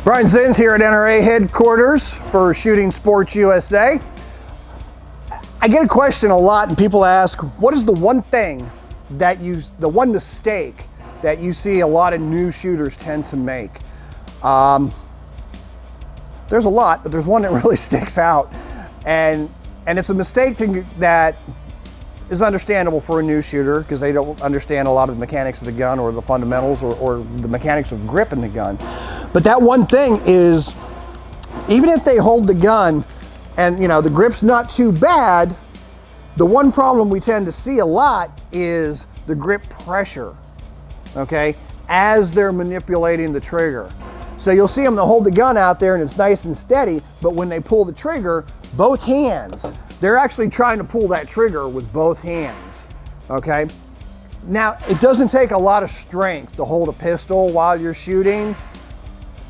Brian Zins here at NRA headquarters for Shooting Sports USA. I get a question a lot and people ask, what is the one thing that the one mistake that you see a lot of new shooters tend to make? There's a lot, but there's one that really sticks out. And it's a mistake that is understandable for a new shooter because they don't understand a lot of the mechanics of the gun or the fundamentals or the mechanics of grip in the gun. But that one thing is, even if they hold the gun and the grip's not too bad, the one problem we tend to see a lot is the grip pressure, okay, as they're manipulating the trigger. So you'll see them hold the gun out there and it's nice and steady, but when they pull the trigger, both hands, they're actually trying to pull that trigger with both hands, okay? Now, it doesn't take a lot of strength to hold a pistol while you're shooting,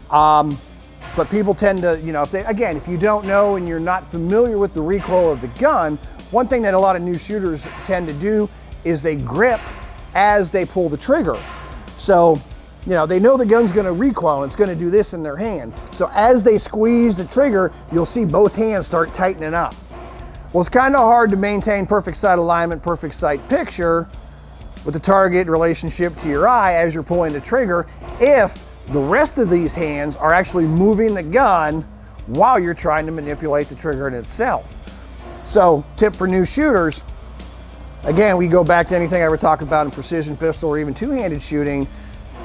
but people tend to, if you don't know and you're not familiar with the recoil of the gun, one thing that a lot of new shooters tend to do is they grip as they pull the trigger. So, they know the gun's gonna recoil and it's gonna do this in their hand. So as they squeeze the trigger, you'll see both hands start tightening up. Well, it's kind of hard to maintain perfect sight alignment, perfect sight picture with the target relationship to your eye as you're pulling the trigger if the rest of these hands are actually moving the gun while you're trying to manipulate the trigger in itself. So, tip for new shooters, again, we go back to anything I ever talk about in precision pistol or even two-handed shooting,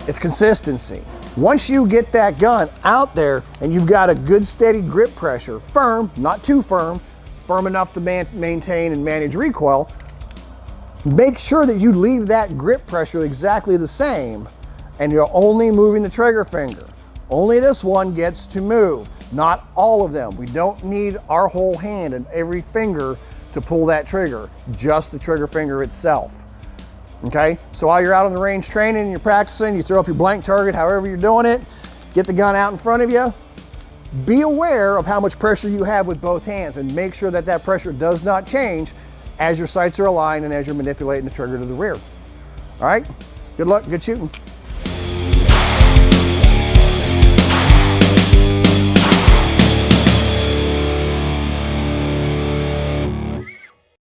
it's consistency. Once you get that gun out there and you've got a good steady grip pressure, firm, not too firm enough to maintain and manage recoil, make sure that you leave that grip pressure exactly the same and you're only moving the trigger finger. Only this one gets to move, not all of them. We don't need our whole hand and every finger to pull that trigger, just the trigger finger itself. Okay, so while you're out on the range training and you're practicing, you throw up your blank target, however you're doing it, get the gun out in front of you, be aware of how much pressure you have with both hands and make sure that that pressure does not change as your sights are aligned and as you're manipulating the trigger to the rear. All right, good luck, good shooting.